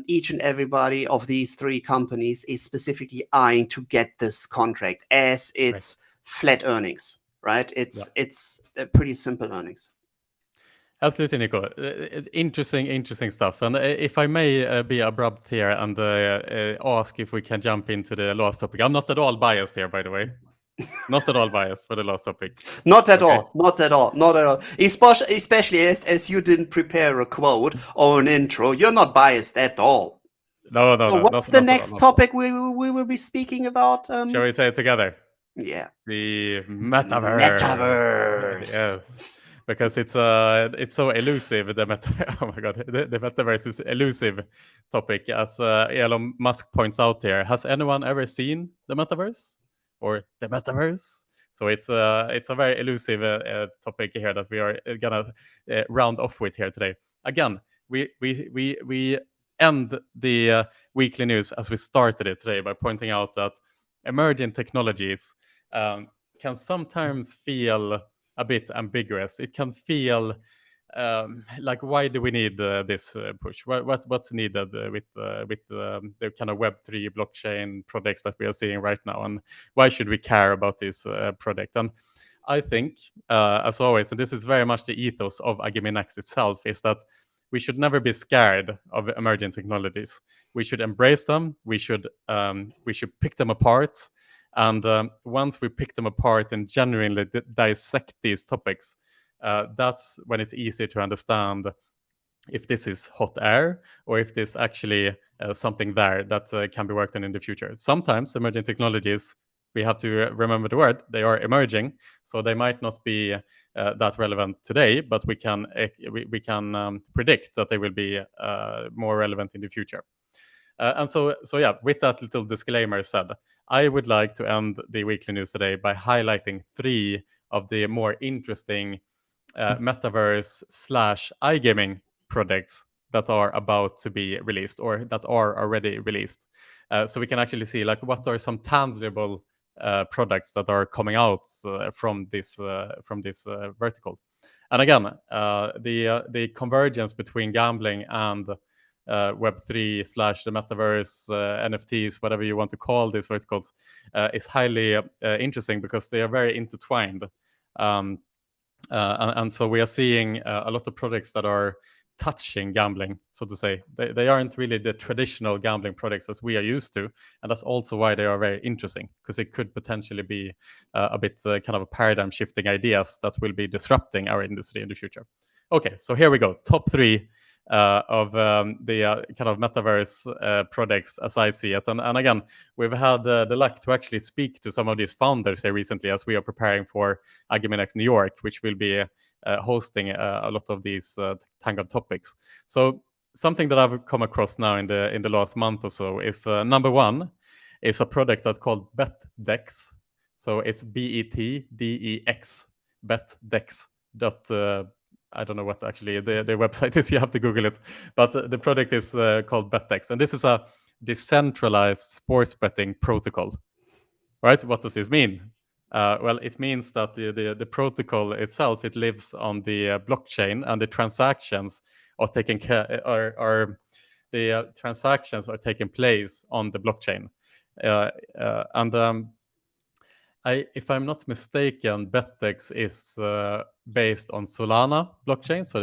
each and everybody of these three companies is specifically eyeing to get this contract as Right. it's flat earnings, right? Yeah. It's pretty simple earnings. Absolutely, Nico. Interesting stuff. And if I may be abrupt here and ask if we can jump into the last topic. I'm not at all biased here, by the way. Not at all biased for the last topic. Not at Okay. all. Not at all. Not at all. Especially as you didn't prepare a quote or an intro. You're not biased at all. No, So what's the not at all. next Not at all. topic we will be speaking about? Shall we say it together? Yeah. The metaverse. Metaverse. Yes. Because it's so elusive. The meta oh my god, the metaverse is elusive topic, as Elon Musk points out here. Has anyone ever seen the metaverse or the metaverse? So it's a very elusive topic here that we are gonna round off with here today. Again, we end the weekly news as we started it today by pointing out that emerging technologies can sometimes feel a bit ambiguous. It can feel like, why do we need this push? What's needed with the kind of Web3 blockchain projects that we are seeing right now, and why should we care about this project? And I think, as always, and this is very much the ethos of iGaming Next itself, is that we should never be scared of emerging technologies. We should embrace them. We should pick them apart. And once we pick them apart and genuinely dissect these topics, that's when it's easier to understand if this is hot air or if this actually something there that can be worked on in the future. Sometimes emerging technologies, we have to remember the word, they are emerging, so they might not be that relevant today, but we can predict that they will be more relevant in the future. And so yeah, with that little disclaimer said, I would like to end the weekly news today by highlighting 3 of the more interesting metaverse / iGaming projects that are about to be released or that are already released. So we can actually see like what are some tangible products that are coming out from this vertical. And again, the convergence between gambling and Web3 / the metaverse, NFTs, whatever you want to call these verticals, is highly interesting because they are very intertwined. And so we are seeing a lot of products that are touching gambling, so to say. They aren't really the traditional gambling products as we are used to, and that's also why they are very interesting, because it could potentially be a bit kind of a paradigm shifting ideas that will be disrupting our industry in the future. Okay, so here we go. Top 3 of the kind of metaverse products as I see it. And again, we've had the luck to actually speak to some of these founders here recently as we are preparing for iGaming Next New York, which will be hosting a lot of these tangled topics. So something that I've come across now in the last month or so is number 1 is a product that's called BetDex. So it's BETDEX, BetDex. I don't know what actually the website is. You have to Google it. But the product is called BetDex. And this is a decentralized sports betting protocol. Right? What does this mean? Well, it means that the protocol itself, it lives on the blockchain, and the transactions are taking transactions are taking place on the blockchain. And if I'm not mistaken, BetDex is based on Solana blockchain. So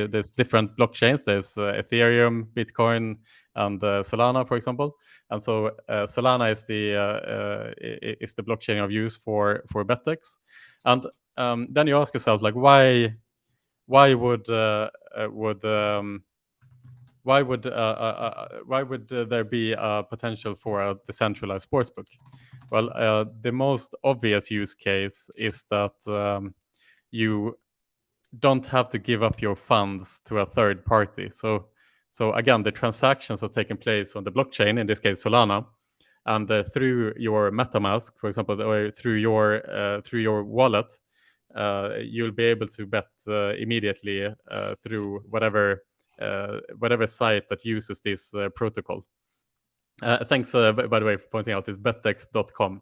there's different blockchains. There's Ethereum, Bitcoin, and Solana, for example. And so Solana is the blockchain of use for BetDex. And then you ask yourself, like, why would there be a potential for a decentralized sportsbook? Well, the most obvious use case is that you don't have to give up your funds to a third party. So So again, the transactions are taking place on the blockchain, in this case Solana, and through your MetaMask, for example, or through your wallet, you'll be able to bet immediately through whatever site that uses this protocol. Thanks, by the way, for pointing out this betdex.com.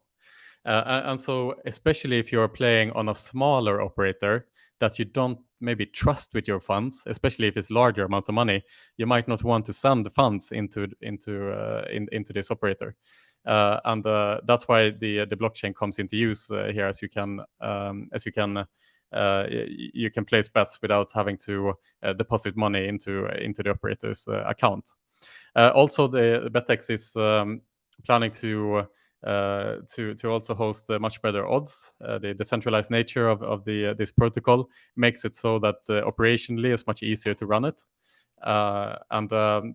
And so, especially if you're playing on a smaller operator that you don't maybe trust with your funds, especially if it's larger amount of money, you might not want to send the funds into this operator. And that's why the blockchain comes into use here, as you can you can place bets without having to deposit money into the operator's account. Also, the BetX is planning to also host much better odds. The decentralized nature of this protocol makes it so that operationally it's much easier to run it. And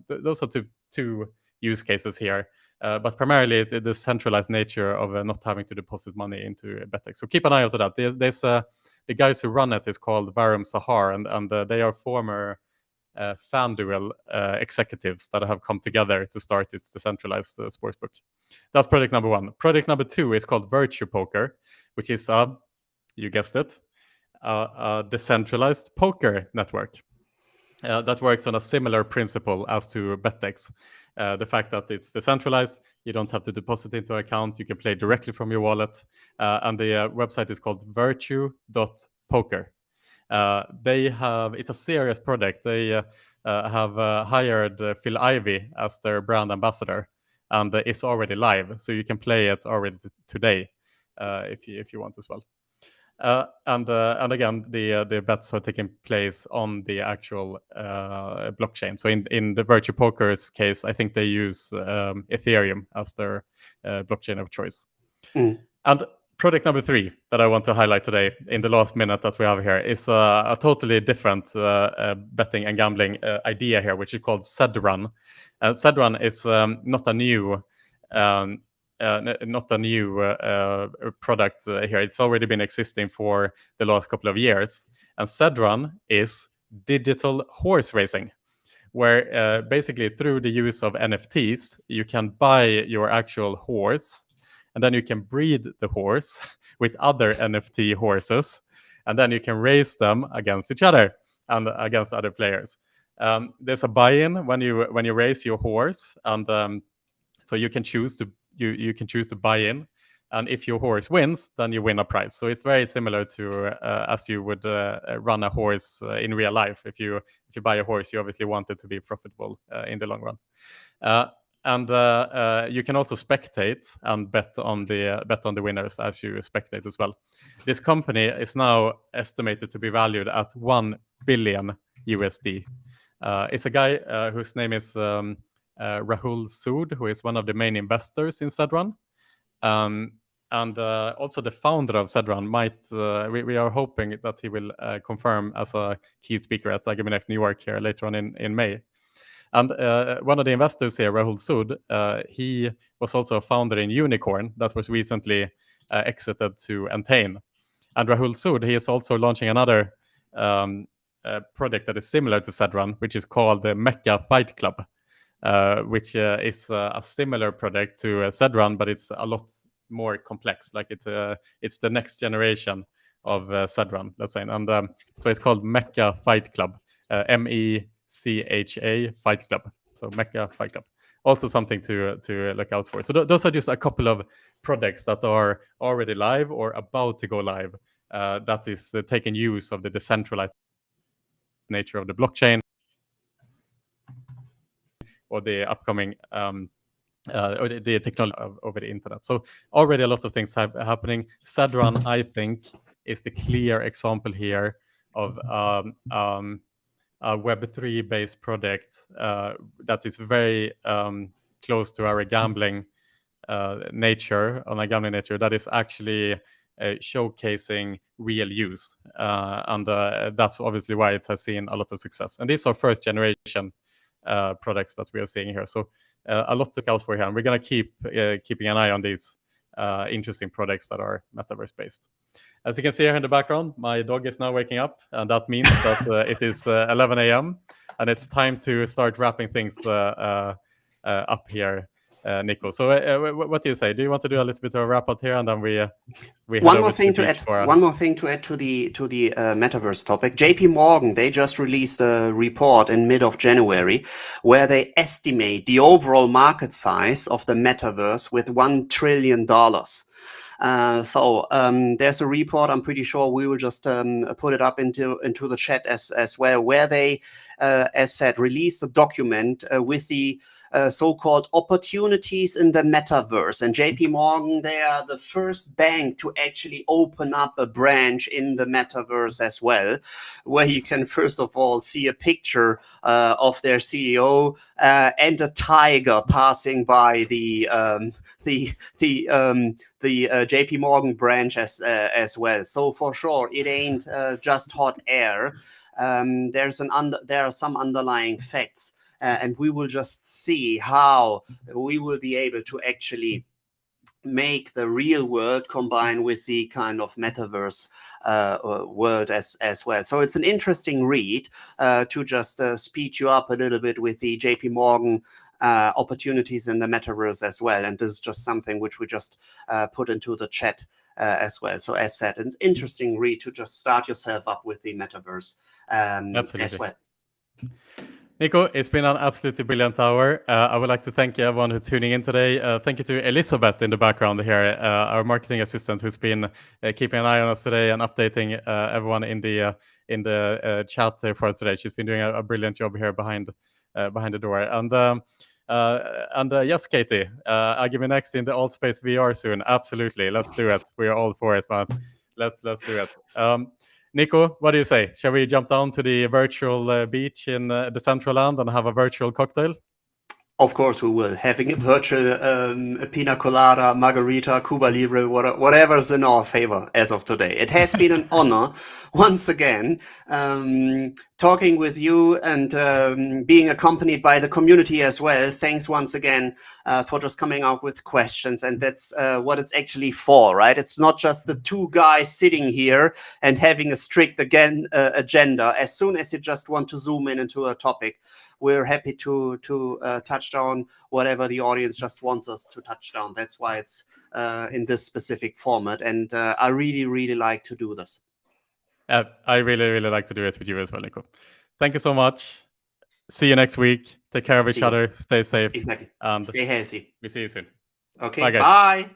those are two use cases here. But primarily the centralized nature of not having to deposit money into BetX. So keep an eye out for that. There's the guys who run it is called Varum Sahar, and they are former FanDuel executives that have come together to start this decentralized sportsbook. That's project number one. Project number two is called Virtue Poker, which is you guessed it, a decentralized poker network. That works on a similar principle as to BetX. The fact that it's decentralized, you don't have to deposit into an account, you can play directly from your wallet, and the website is called virtue.poker. It's a serious product. They have hired Phil Ivey as their brand ambassador, and it's already live, so you can play it already today if you want as well. And again, the bets are taking place on the actual blockchain. So in the Virtue Poker's case, I think they use Ethereum as their blockchain of choice. And project number three that I want to highlight today in the last minute that we have here is a totally different betting and gambling idea here, which is called Zedrun. Zedrun is not a new product here. It's already been existing for the last couple of years. And Zedrun is digital horse racing, where basically through the use of NFTs, you can buy your actual horse, and then you can breed the horse with other NFT horses, and then you can race them against each other and against other players. There's a buy-in when you race your horse, and so you can choose to buy in, and if your horse wins, then you win a prize. So it's very similar to as you would run a horse in real life. If you buy a horse, you obviously want it to be profitable in the long run. And you can also spectate and bet on the winners as you spectate as well. This company is now estimated to be valued at $1 billion USD. It's a guy whose name is Rahul Sood, who is one of the main investors in Zedrun. And also the founder of Zedrun we are hoping that he will confirm as a key speaker at iGaming Next New York here later on in May. And one of the investors here, Rahul Sood, he was also a founder in Unicorn that was recently exited to Entain. And Rahul Sood, he is also launching another project that is similar to Zedrun, which is called the Mecca Fight Club, which is a similar product to Zedrun, but it's a lot more complex. Like it's the next generation of Zedrun, let's say. And so it's called Mecca Fight Club, MECHA Fight Club. So Mecca Fight Club. Also something to look out for. So those are just a couple of products that are already live or about to go live. That is taking use of the decentralized nature of the blockchain or the upcoming or the technology over the internet. So already a lot of things happening. Zedrun, I think, is the clear example here of a Web3 based product that is very close to our gambling nature, that is actually showcasing real use. And that's obviously why it has seen a lot of success. And these are first generation products that we are seeing here. So a lot to look out for here. And we're going to keep keeping an eye on these interesting products that are metaverse based. As you can see here in the background, my dog is now waking up, and that means that it is 11 a.m. and it's time to start wrapping things up here, Nico. So what do you say? Do you want to do a little bit of a wrap up here, and then we head over to the beach for one more thing to add to the metaverse topic. JP Morgan, they just released a report in mid of January where they estimate the overall market size of the metaverse with $1 trillion. So there's a report. I'm pretty sure we will just put it up into the chat as well, where they, as said, released a document with the so-called opportunities in the metaverse. And JP Morgan, they are the first bank to actually open up a branch in the metaverse as well, where you can first of all see a picture of their CEO and a tiger passing by the JP Morgan branch as well. So for sure, it ain't just hot air. There are some underlying facts. And we will just see how we will be able to actually make the real world combine with the kind of metaverse world as well. So it's an interesting read to just speed you up a little bit with the JP Morgan opportunities in the metaverse as well. And this is just something which we just put into the chat as well. So as said, an interesting read to just start yourself up with the metaverse as well. Nico, it's been an absolutely brilliant hour. I would like to thank everyone who's tuning in today. Thank you to Elizabeth in the background here, our marketing assistant, who's been keeping an eye on us today and updating everyone in the chat for us today. She's been doing a brilliant job here behind the door. And yes, Katie, iGaming Next in the Alt Space VR soon. Absolutely, let's do it. We are all for it, man. Let's do it. Nico, what do you say? Shall we jump down to the virtual beach in the Central Land and have a virtual cocktail? Of course we will. Having a virtual pina colada, margarita, Cuba Libre, whatever's in our favor as of today. It has been an honor once again talking with you and being accompanied by the community as well. Thanks once again for just coming out with questions. And that's what it's actually for, right? It's not just the two guys sitting here and having a strict agenda. As soon as you just want to zoom in into a topic, we're happy to touch down whatever the audience just wants us to touch down. That's why it's in this specific format. And I really, really like to do this. I really, really like to do it with you as well, Nico. Thank you so much. See you next week. Take care of each other. Stay safe. Exactly. And stay healthy. We see you soon. Okay. Bye, guys. Bye.